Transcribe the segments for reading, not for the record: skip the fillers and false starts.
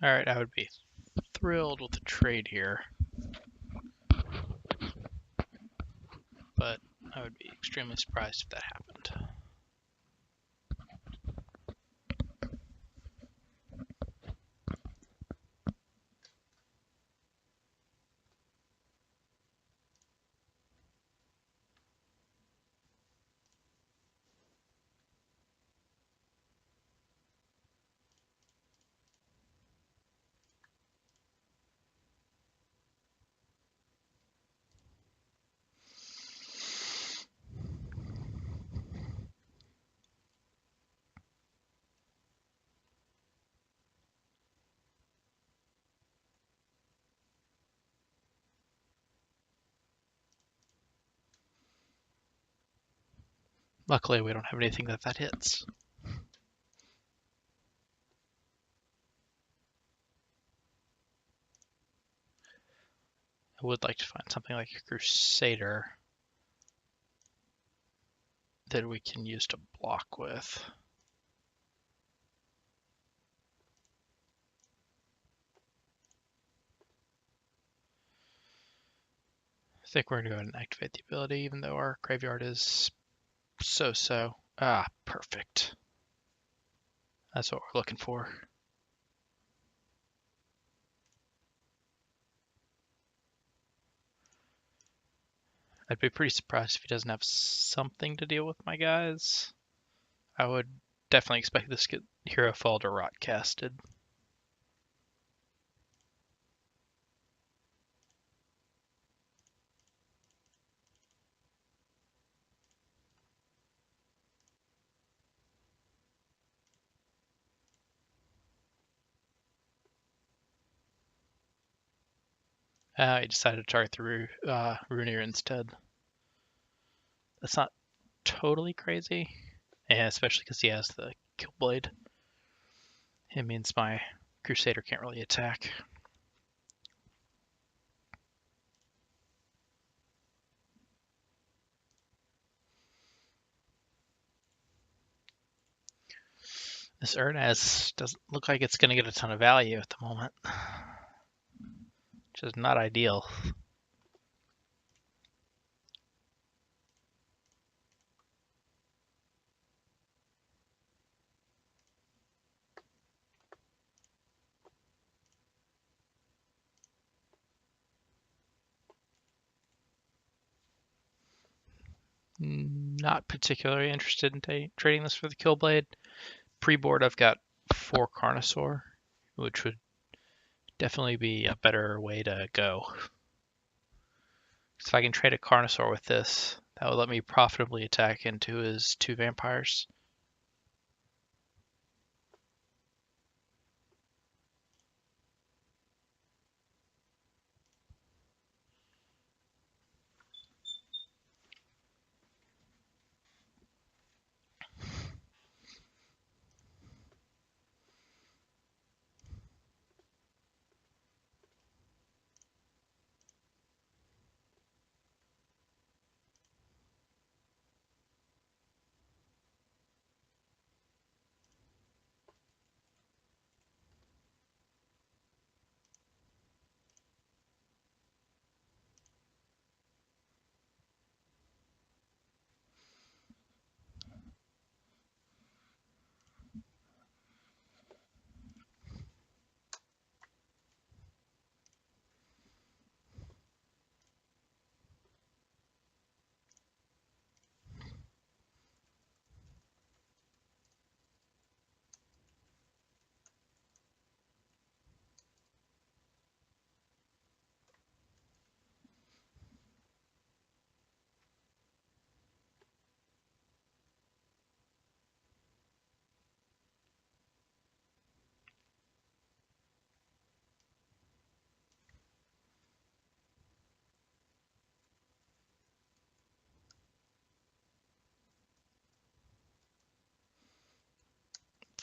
Alright, I would be thrilled with the trade here, but I would be extremely surprised if that happened. Luckily, we don't have anything that hits. I would like to find something like a Crusader that we can use to block with. I think we're going to go ahead and activate the ability, even though our graveyard is so-so. Ah, perfect. That's what we're looking for. I'd be pretty surprised if he doesn't have something to deal with my guys. I would definitely expect this to get Herofall to rot casted. He decided to target the Rune instead. That's not totally crazy, and especially because he has the Killblade. It means my Crusader can't really attack. This Uruunaz doesn't look like it's going to get a ton of value at the moment, which is not ideal. Not particularly interested in trading this for the Killblade. Pre-board, I've got 4 Carnasaur, which would definitely be a better way to go. So if I can trade a Carnasaur with this, that would let me profitably attack into his 2 vampires.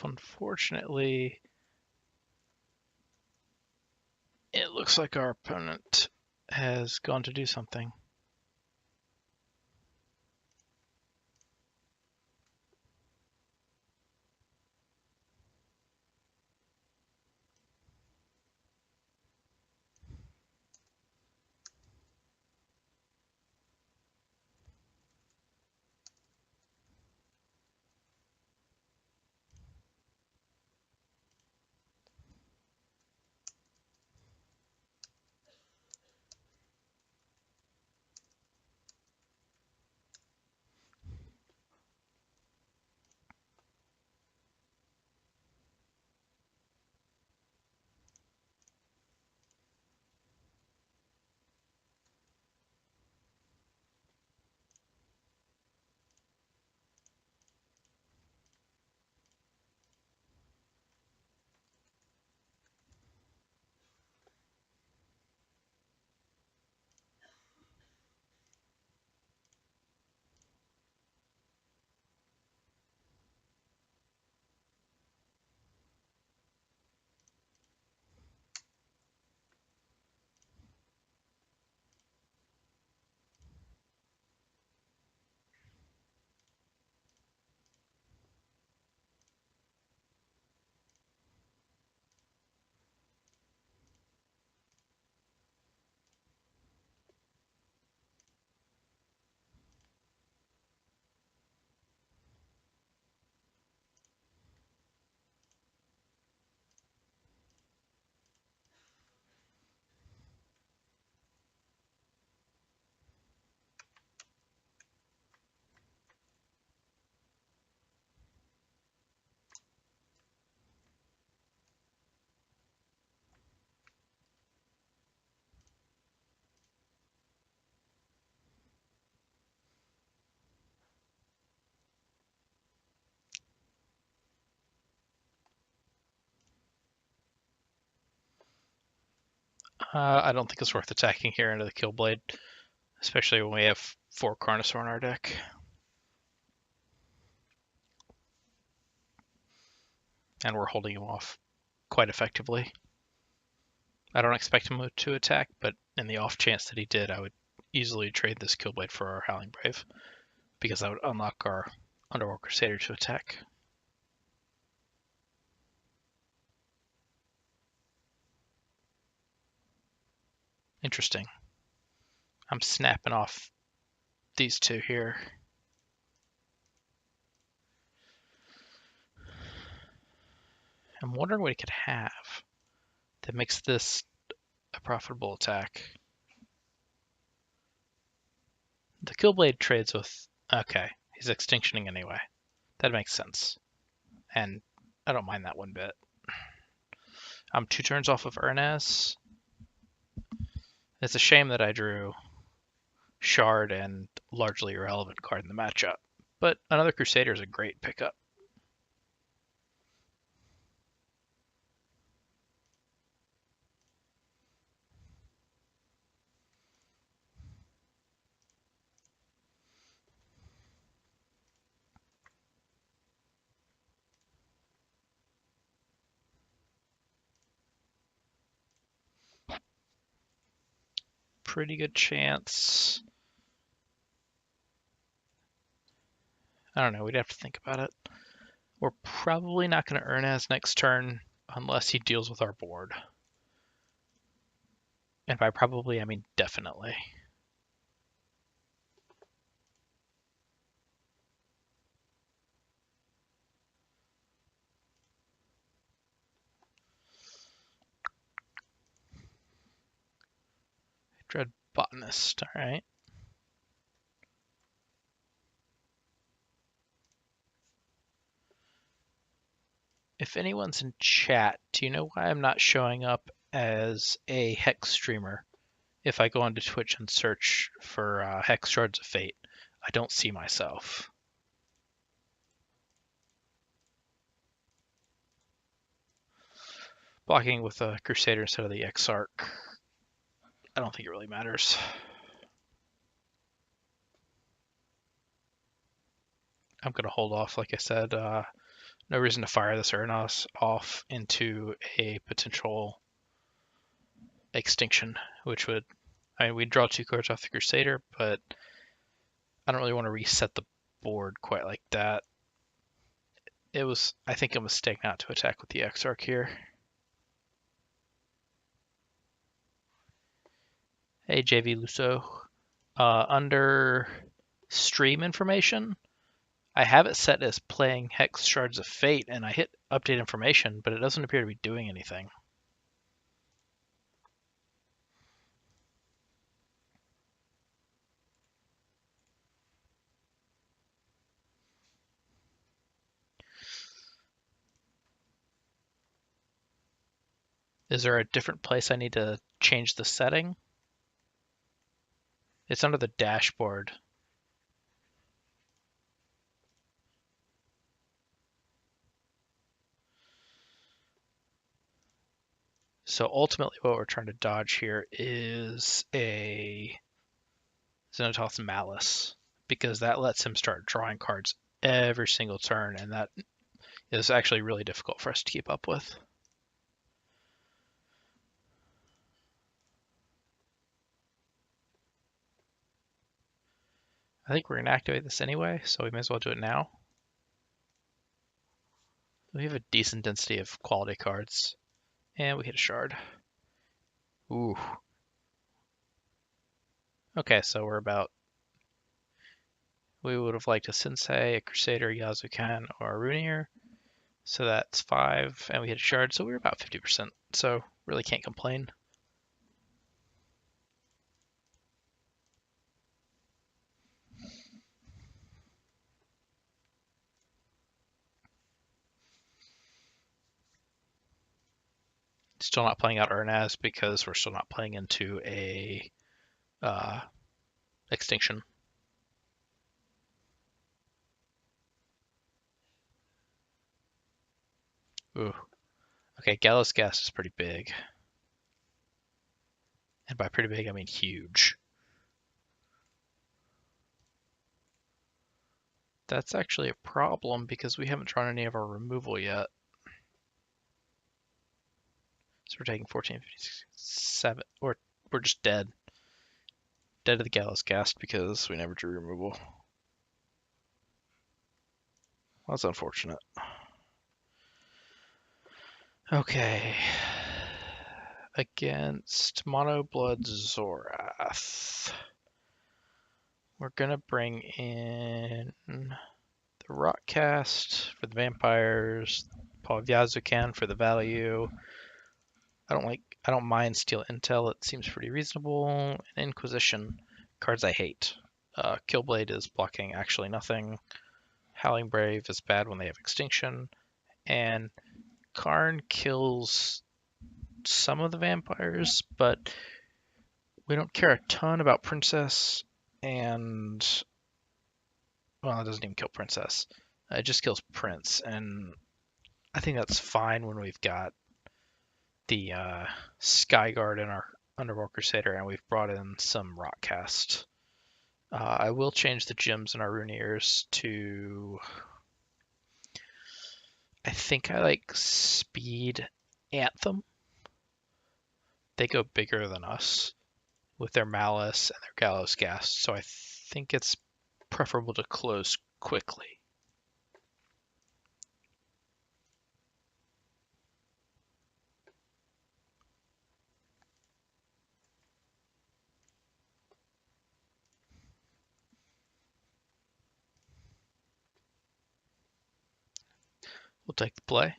Unfortunately, it looks like our opponent has gone to do something. I don't think it's worth attacking here into the Killblade, especially when we have 4 Carnosaur in our deck. And we're holding him off quite effectively. I don't expect him to attack, but in the off chance that he did, I would easily trade this Killblade for our Howling Brave, because that would unlock our Underworld Crusader to attack. Interesting. I'm snapping off these 2 here. I'm wondering what he could have that makes this a profitable attack. The Killblade trades with... Okay, he's extinctioning anyway. That makes sense. And I don't mind that one bit. I'm 2 turns off of Uruunaz. It's a shame that I drew Shard and largely irrelevant card in the matchup. But another Crusader is a great pickup. Pretty good chance. I don't know, we'd have to think about it. We're probably not going to Uruunaz next turn unless he deals with our board. And by probably, I mean definitely. Dread Botanist, alright. If anyone's in chat, do you know why I'm not showing up as a Hex streamer? If I go onto Twitch and search for Hex Shards of Fate, I don't see myself. Blocking with a Crusader instead of the Exarch, I don't think it really matters. I'm going to hold off, like I said. No reason to fire this Uruunaz off into a potential Extinction, which would... I mean, we'd draw 2 cards off the Crusader, but I don't really want to reset the board quite like that. It was, I think, a mistake not to attack with the Exarch here. Hey, JV Luso. Under stream information, I have it set as playing Hex Shards of Fate, and I hit update information, but it doesn't appear to be doing anything. Is there a different place I need to change the setting? It's under the dashboard. So ultimately what we're trying to dodge here is a Xenototh's Malice, because that lets him start drawing cards every single turn, and that is actually really difficult for us to keep up with. I think we're going to activate this anyway, so we may as well do it now. We have a decent density of quality cards, and we hit a shard. Ooh. Okay, so we're about... We would have liked a Sensei, a Crusader, Yazukan, or a Rune. So that's 5, and we hit a shard, so we were about 50%, so really can't complain. Still not playing out Uruunaz because we're still not playing into a Extinction. Ooh. Okay, Gallows Gas is pretty big. And by pretty big, I mean huge. That's actually a problem because we haven't drawn any of our removal yet. So we're taking 14, 56, 7, or we're just dead. Dead to the Gallows Cast because we never drew removal. Well, that's unfortunate. Okay. Against Mono Blood Zorath, we're gonna bring in the Rockcast for the vampires, Paw of Yazukan for the value. I don't mind Steal Intel, it seems pretty reasonable. And Inquisition, cards I hate. Killblade is blocking actually nothing. Howling Brave is bad when they have Extinction. And Karn kills some of the vampires, but we don't care a ton about Princess, and well, it doesn't even kill Princess. It just kills Prince, and I think that's fine when we've got the Skyguard in our Underworld Crusader, and we've brought in some Rockcast. I will change the gems in our Runeers to... I think I like Speed Anthem. They go bigger than us with their Malice and their Gallows Gas, so I think it's preferable to close quickly. We'll take the play.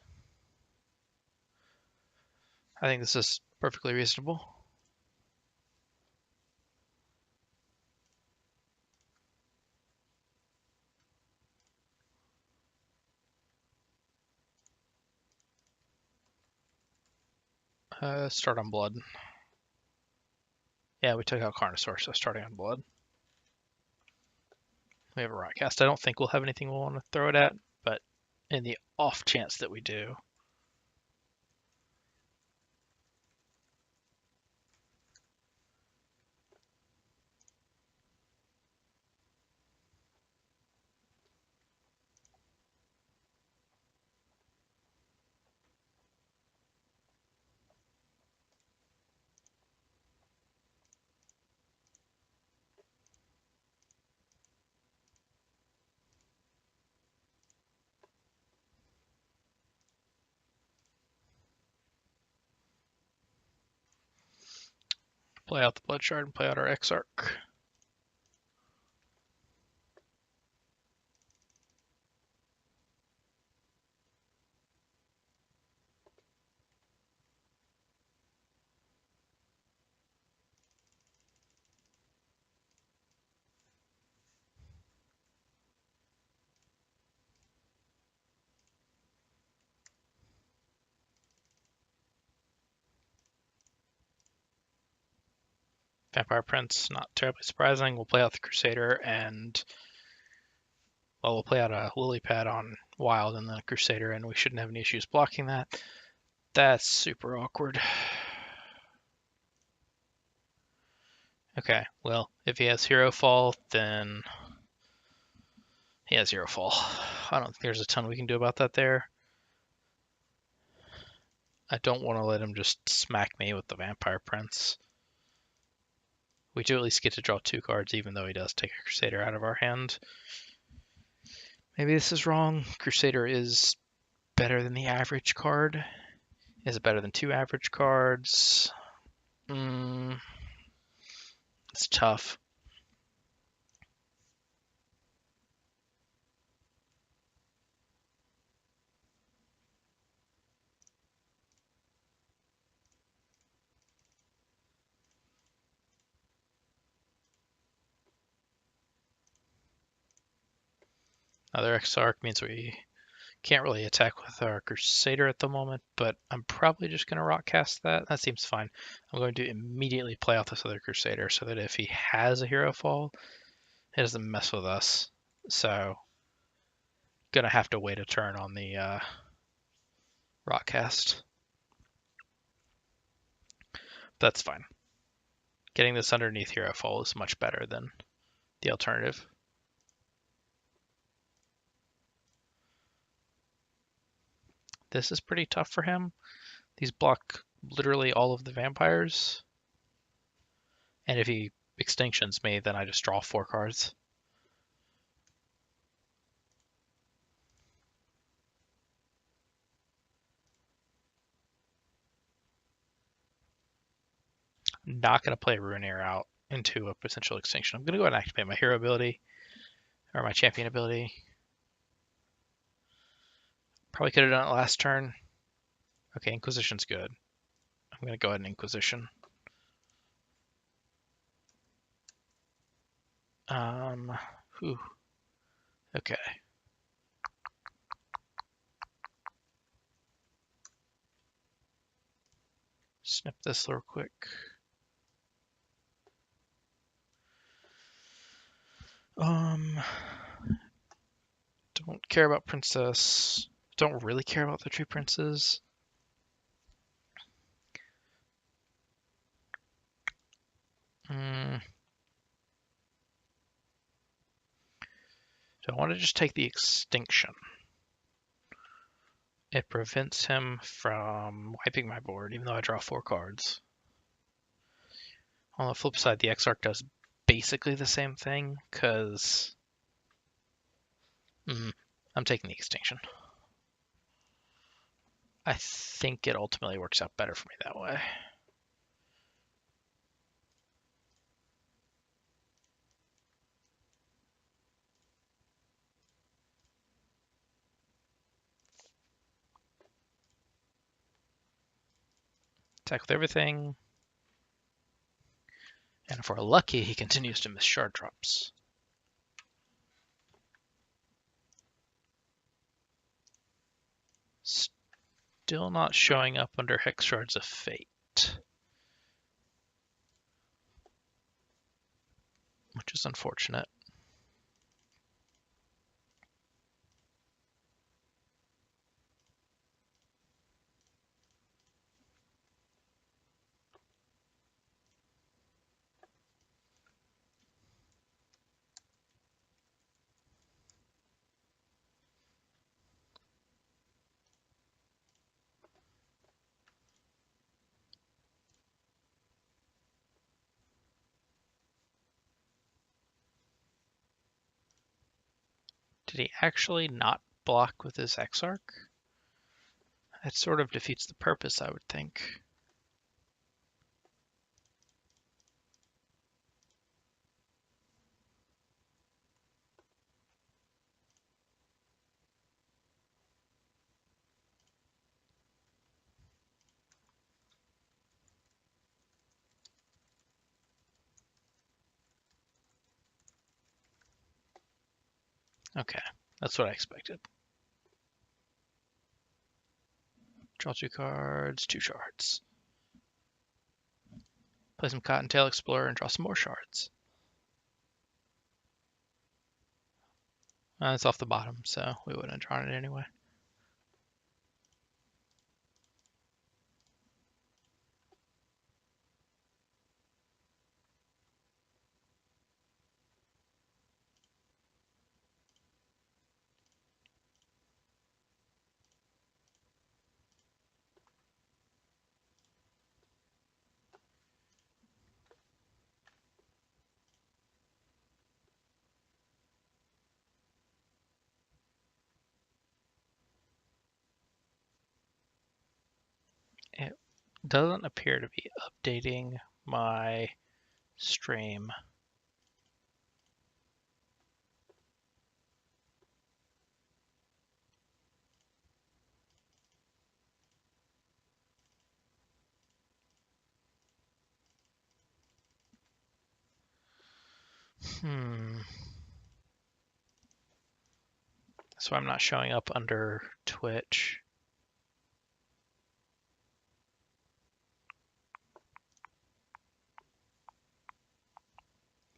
I think this is perfectly reasonable. Start on blood. Yeah, we took out Carnasaurus, so starting on blood. We have a Rockcast. I don't think we'll have anything we'll want to throw it at, but in the off chance that we do. Play out the Blood Shard and play out our Exarch. Vampire Prince, not terribly surprising. We'll play out the Crusader and, well, we'll play out a Lily Pad on Wild and the Crusader, and we shouldn't have any issues blocking that. That's super awkward. Okay, well, if he has Herofall, then he has Herofall. I don't think there's a ton we can do about that there. I don't want to let him just smack me with the Vampire Prince. We do at least get to draw 2 cards, even though he does take a Crusader out of our hand. Maybe this is wrong. Crusader is better than the average card. Is it better than 2 average cards? It's tough. Another Exarch means we can't really attack with our Crusader at the moment, but I'm probably just going to Rockcast that. That seems fine. I'm going to immediately play out this other Crusader so that if he has a Herofall, it doesn't mess with us. So, gonna have to wait a turn on the Rockcast. That's fine. Getting this underneath Herofall is much better than the alternative. This is pretty tough for him. These block literally all of the vampires. And if he extinctions me, then I just draw 4 cards. Not going to play Runeair out into a potential extinction. I'm going to go ahead and activate my hero ability, or my champion ability. Probably could have done it last turn. Okay, Inquisition's good. I'm going to go ahead and Inquisition. Whew. Okay. Snip this real quick. Don't care about Princess. Don't really care about the Tree Princes. So I want to just take the Extinction. It prevents him from wiping my board, even though I draw 4 cards. On the flip side, the Exarch does basically the same thing, because I'm taking the Extinction. I think it ultimately works out better for me that way. Attack with everything. And if we're lucky, he continues to miss shard drops. Still not showing up under Hex Shards of Fate, which is unfortunate. Did he actually not block with his Exarch? That sort of defeats the purpose, I would think. Okay, that's what I expected. Draw 2 cards, 2 shards. Play some Cottontail Explorer and draw some more shards. It's off the bottom, so we wouldn't have drawn it anyway. It doesn't appear to be updating my stream. So I'm not showing up under Twitch.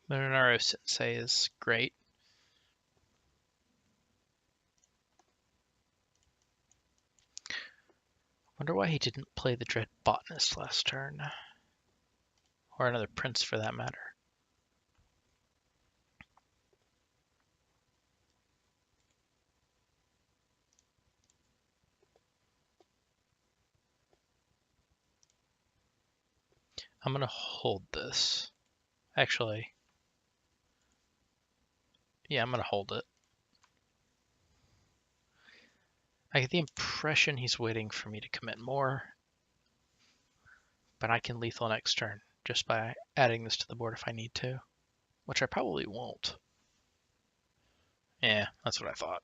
Moon'ariu Sensei is great. Wonder why he didn't play the Dread Botanist last turn. Or another prince for that matter. I'm going to hold this. Actually, yeah, I'm going to hold it. I get the impression he's waiting for me to commit more, but I can lethal next turn just by adding this to the board if I need to, which I probably won't. Yeah, that's what I thought.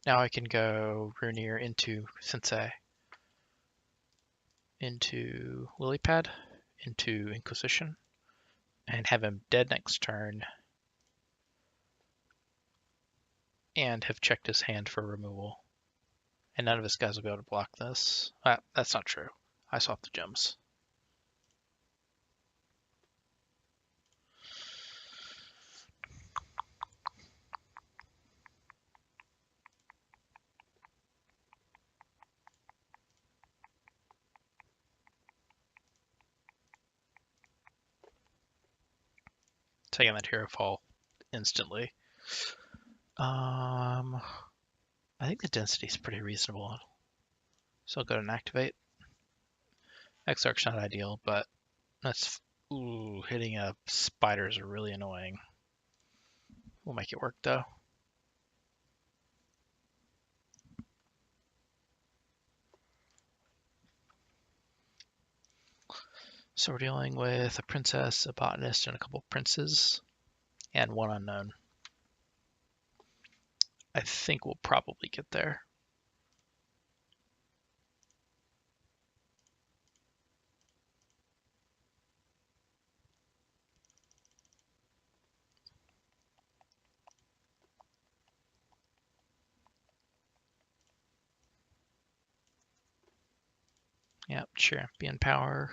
Now I can go Rune into Sensei, into Lily Pad, into Inquisition, and have him dead next turn, and have checked his hand for removal. And none of his guys will be able to block this. That's not true. I swapped the gems. Taking that Herofall instantly. I think the density is pretty reasonable. So I'll go and activate. Exarch's not ideal, but that's... Ooh, hitting a spider is really annoying. We'll make it work, though. So we're dealing with a princess, a botanist, and a couple princes, and one unknown. I think we'll probably get there. Yep, champion power.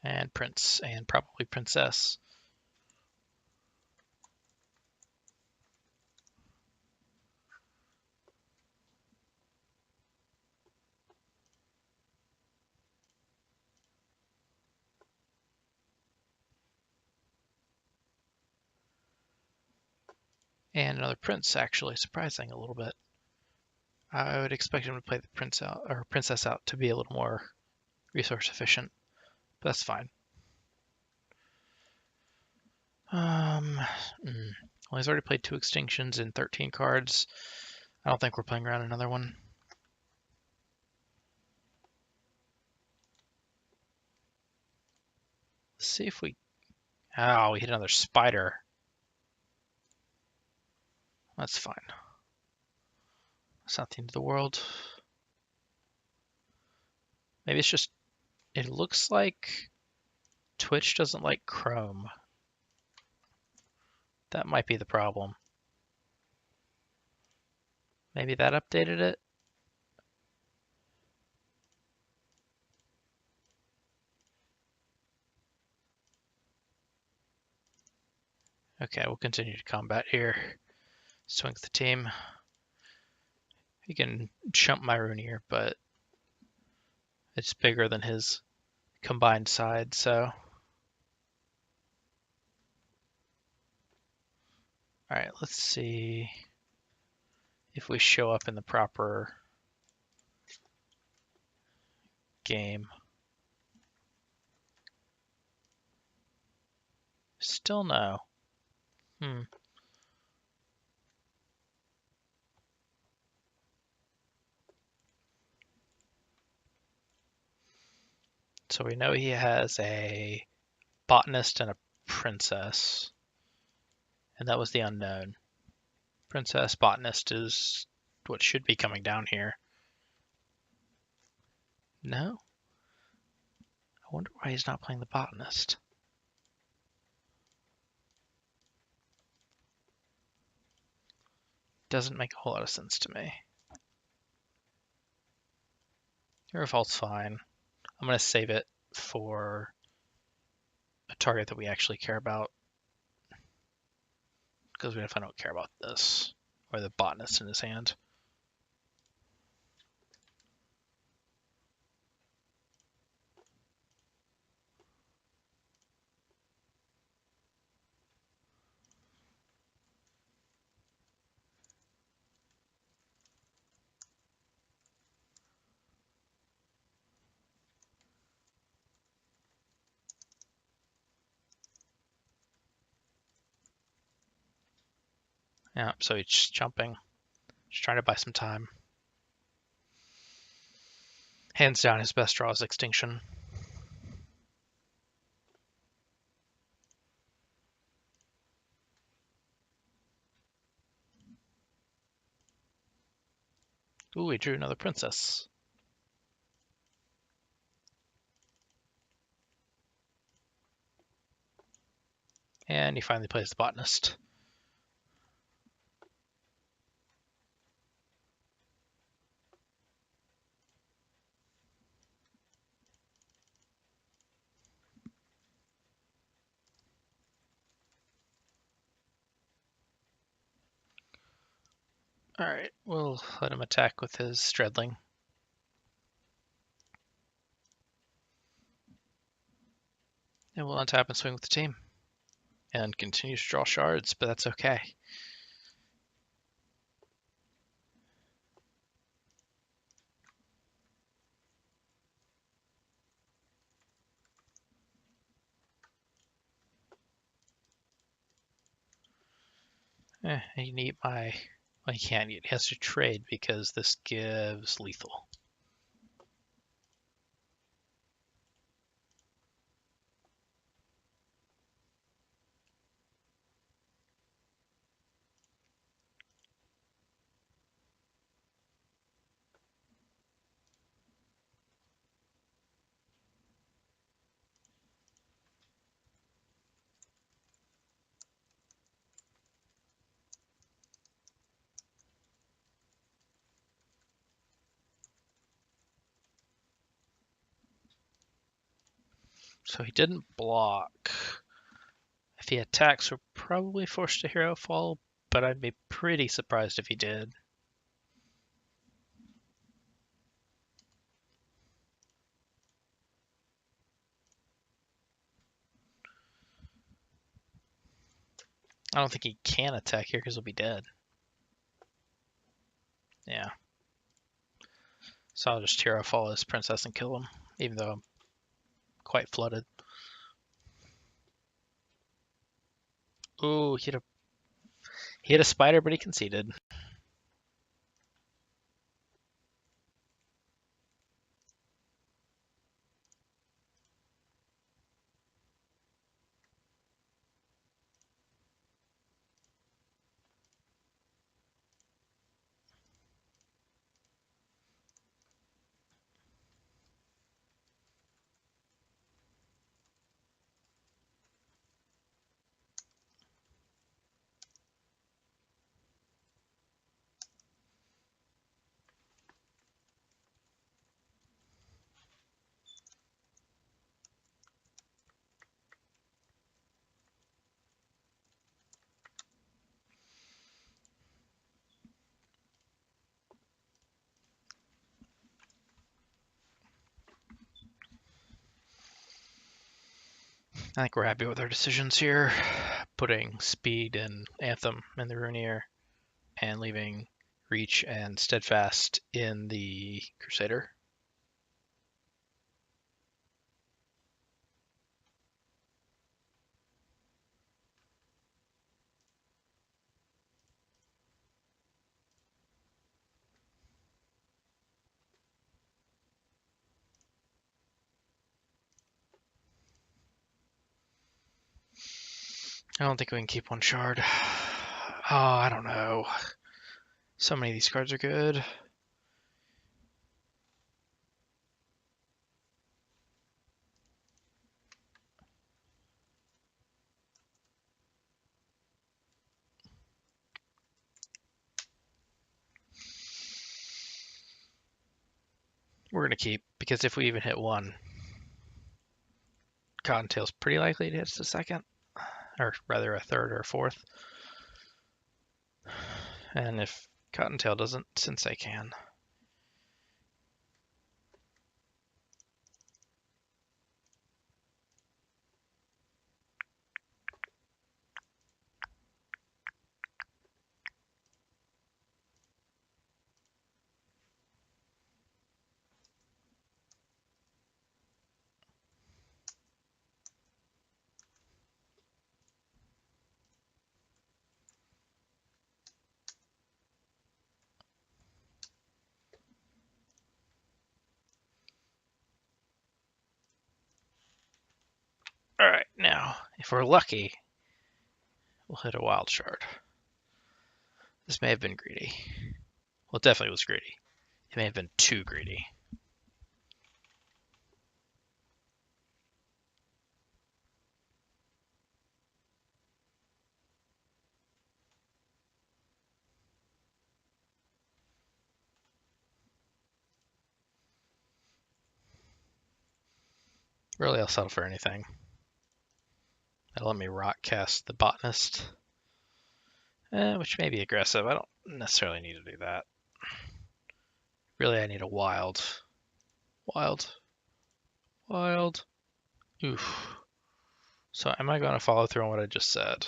And prince, and probably princess. And another prince, actually, surprising a little bit. I would expect him to play the prince out, or princess out, to be a little more resource efficient, but that's fine. Well, he's already played 2 extinctions in 13 cards. I don't think we're playing around another one. Let's see if we... Oh, we hit another spider. That's fine. It's not the end of the world. Maybe it's just... It looks like Twitch doesn't like Chrome. That might be the problem. Maybe that updated it? Okay, we'll continue to combat here. Swing the team. He can chump my Rune here, but it's bigger than his combined side, so... Alright, let's see if we show up in the proper game. Still no. So we know he has a botanist and a princess. And that was the unknown. Princess, botanist is what should be coming down here. No? I wonder why he's not playing the botanist. Doesn't make a whole lot of sense to me. Herofall's fine. I'm going to save it for a target that we actually care about. Because what if I don't care about this? Or the botanist in his hand? Yeah, so he's just jumping. Just trying to buy some time. Hands down, his best draw is Extinction. Ooh, he drew another princess. And he finally plays the botanist. Alright, we'll let him attack with his Stredling. And we'll untap and swing with the team. And continue to draw shards, but that's okay. You need my... Well, he can't. He has to trade because this gives lethal. So he didn't block. If he attacks, we're probably forced to Herofall, but I'd be pretty surprised if he did. I don't think he can attack here because he'll be dead. Yeah. So I'll just Herofall his princess and kill him, even though I'm quite flooded. Ooh, he hit a spider, but he conceded. I think we're happy with our decisions here. Putting Speed and Anthem in the Rune and leaving Reach and Steadfast in the Crusader. I don't think we can keep one shard. Oh, I don't know. So many of these cards are good. We're going to keep, because if we even hit one, Cottontail's pretty likely to hit us a second, or rather a third or a fourth. And if Cottontail doesn't, Sensei can. Alright, now, if we're lucky, we'll hit a wild shard. This may have been greedy. Well, it definitely was greedy. It may have been too greedy. Really, I'll settle for anything. That'll let me rock cast the Botanist, which may be aggressive. I don't necessarily need to do that. Really, I need a wild. Wild. Wild. Oof. So am I going to follow through on what I just said?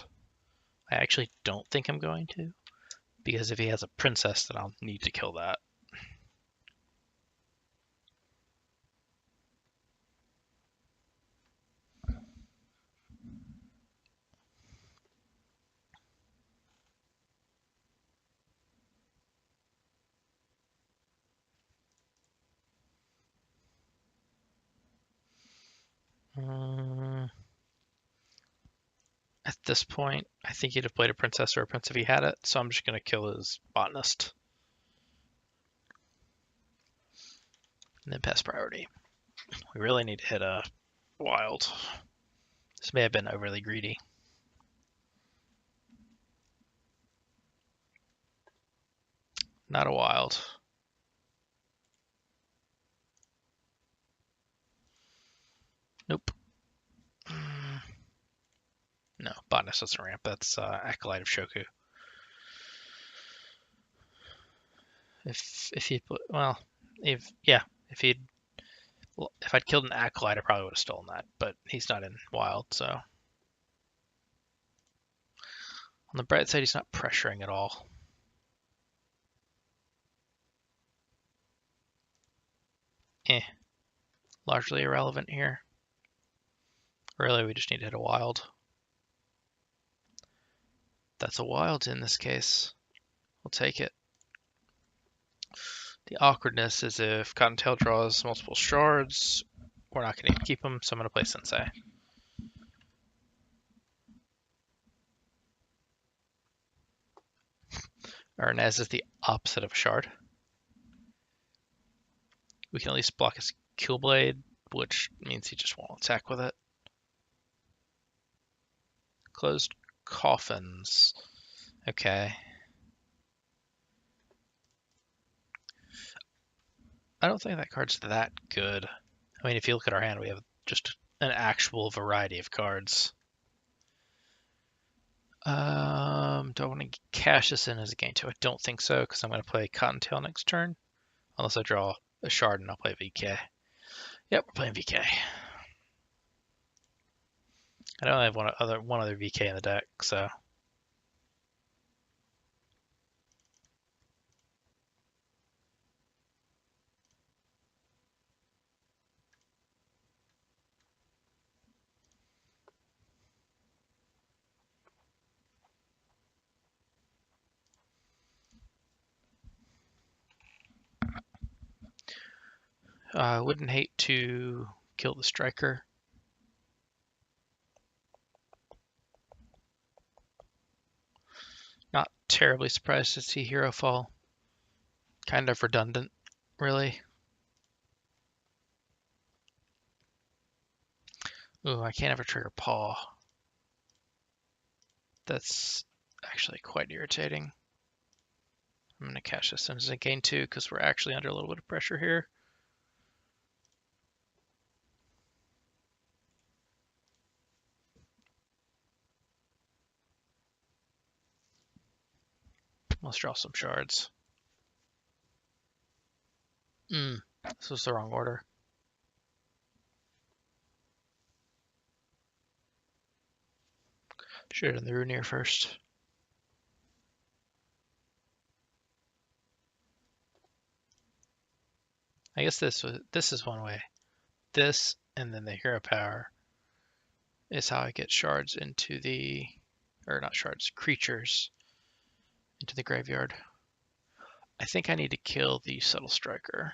I actually don't think I'm going to, because if he has a princess, then I'll need to kill that. At this point, I think he'd have played a princess or a prince if he had it, so I'm just going to kill his botanist. And then pass priority. We really need to hit a wild. This may have been overly greedy. Not a wild. Nope. No, botanist doesn't ramp. That's Acolyte of Shoku. If he'd put, well, if I'd killed an Acolyte, I probably would have stolen that, but he's not in wild, so. On the bright side, he's not pressuring at all. Largely irrelevant here. Really, we just need to hit a wild. That's a wild in this case. We'll take it. The awkwardness is if Cottontail draws multiple shards, we're not going to keep them, so I'm going to play Sensei. Uruunaz is the opposite of a shard. We can at least block his Killblade, which means he just won't attack with it. Closed coffins. Okay. I don't think that card's that good. I mean, if you look at our hand, we have just an actual variety of cards. Do I want to cash this in as a gain 2? I don't think so, because I'm going to play Cottontail next turn. Unless I draw a shard and I'll play VK. Yep, we're playing VK. I only have one other VK in the deck, so. I wouldn't hate to kill the striker. Not terribly surprised to see Herofall. Kind of redundant, really. Ooh, I can't ever trigger Paw. That's actually quite irritating. I'm going to cash this in as a gain 2 because we're actually under a little bit of pressure here. Let's draw some shards. This was the wrong order. Should have done the Rune first. I guess this is one way. This and then the hero power is how I get shards into the, or not shards, creatures into the graveyard. I think I need to kill the Subtle Striker.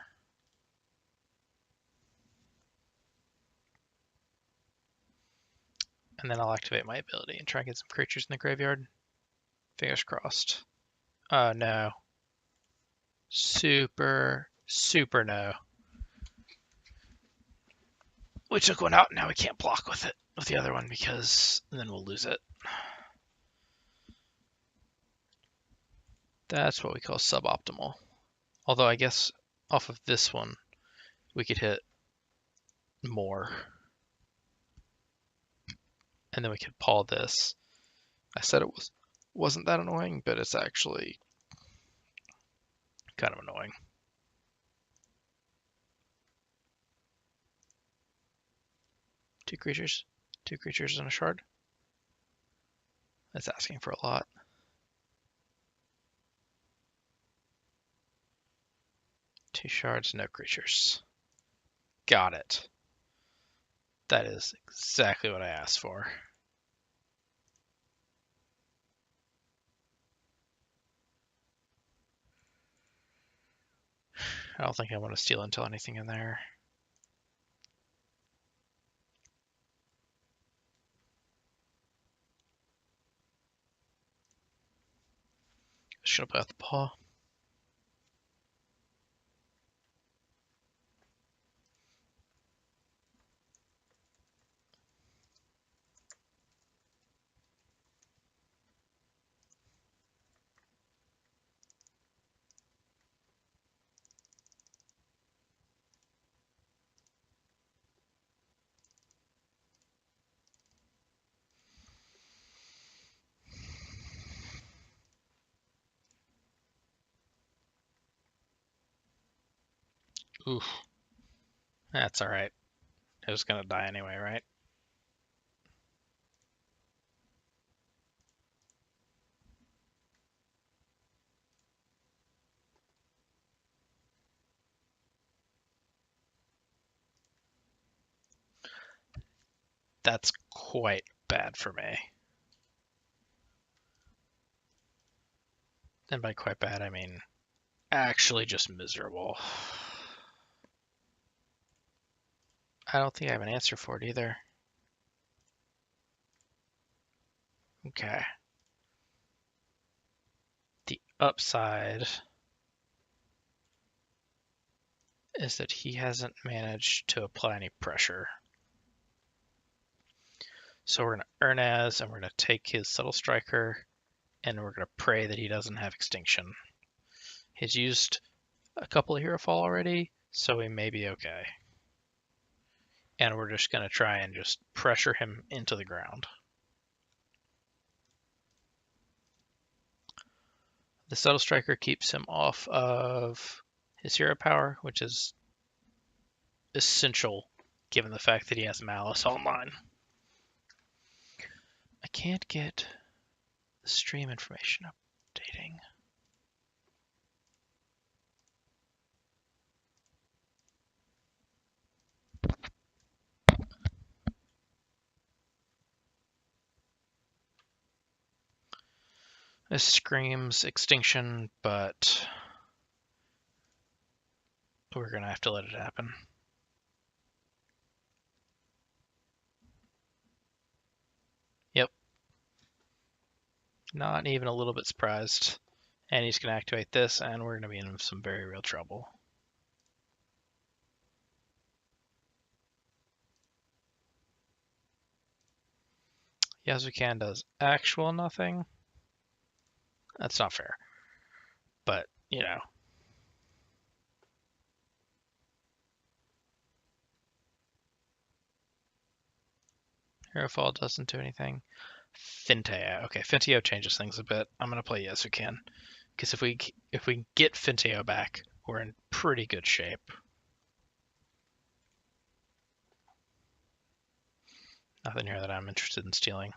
And then I'll activate my ability and try and get some creatures in the graveyard. Fingers crossed. Oh no. Super no. We took one out, now we can't block with it, with the other one, because then we'll lose it. That's what we call suboptimal. Although I guess off of this one, we could hit more. And then we could paw this. I said it wasn't that annoying, but it's actually kind of annoying. Two creatures and a shard. That's asking for a lot. Two shards, no creatures. Got it. That is exactly what I asked for. I don't think I want to steal until anything in there. Should have put out the paw. Oof. That's alright. It was gonna die anyway, right? That's quite bad for me. And by quite bad, I mean actually just miserable. I don't think I have an answer for it either. Okay. The upside is that he hasn't managed to apply any pressure. So we're going to Uruunaz, and we're going to take his Subtle Striker, and we're going to pray that he doesn't have Extinction. He's used a couple of Herofall already, so he may be okay. And we're just going to try and just pressure him into the ground. The Subtle Striker keeps him off of his hero power, which is essential given the fact that he has Malice online. I can't get the stream information updating. This screams Extinction, but we're going to have to let it happen. Yep. Not even a little bit surprised. And he's going to activate this, and we're going to be in some very real trouble. Yazukan does actual nothing. That's not fair. But, you know. Herofall doesn't do anything. Phenteo. Okay, Phenteo changes things a bit. I'm going to play Yazukan. Because if we get Phenteo back, we're in pretty good shape. Nothing here that I'm interested in stealing.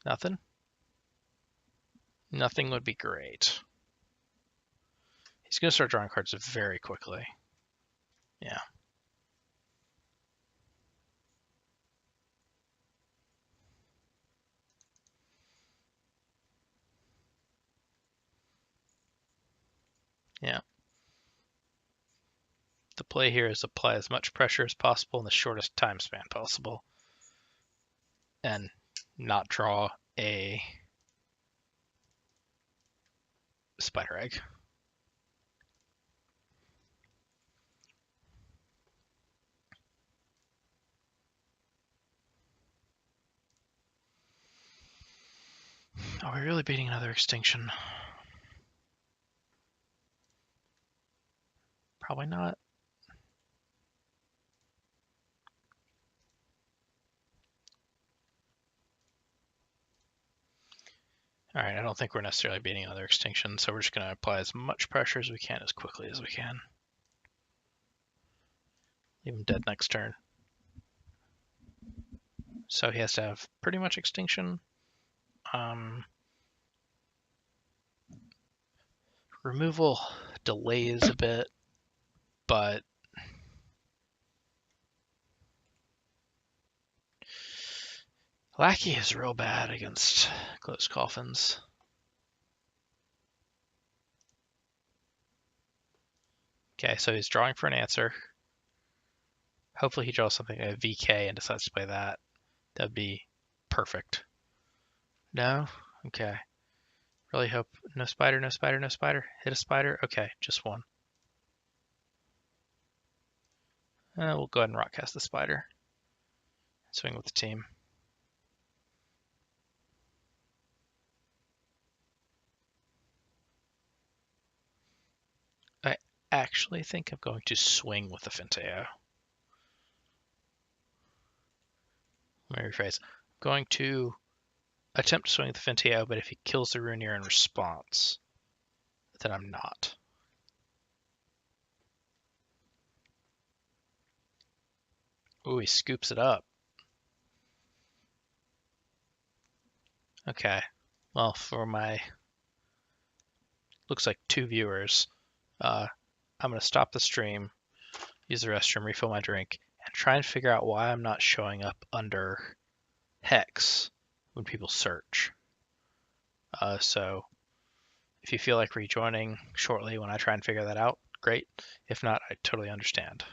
Nothing? Nothing would be great. He's going to start drawing cards very quickly. Yeah. Yeah. The play here is apply as much pressure as possible in the shortest time span possible, and not draw a spider egg. Are we really beating another extinction? Probably not. All right, I don't think we're necessarily beating another extinction, so we're just going to apply as much pressure as we can as quickly as we can. Leave him dead next turn. So he has to have pretty much extinction. Removal delays a bit, but Lackey is real bad against closed coffins. Okay, so he's drawing for an answer. Hopefully he draws something like a VK and decides to play that. That'd be perfect. No? Okay. Really hope no spider, no spider, no spider. Hit a spider? Okay, just one. We'll go ahead and rockcast the spider. Swing with the team. I actually think I'm going to swing with the Phenteo. Let me rephrase. I'm going to attempt to swing with the Phenteo, but if he kills the Runeir in response, then I'm not. Ooh, he scoops it up. Okay. Well, for my looks like 2 viewers, I'm going to stop the stream, use the restroom, refill my drink, and try and figure out why I'm not showing up under Hex when people search. So if you feel like rejoining shortly when I try and figure that out, great. If not, I totally understand.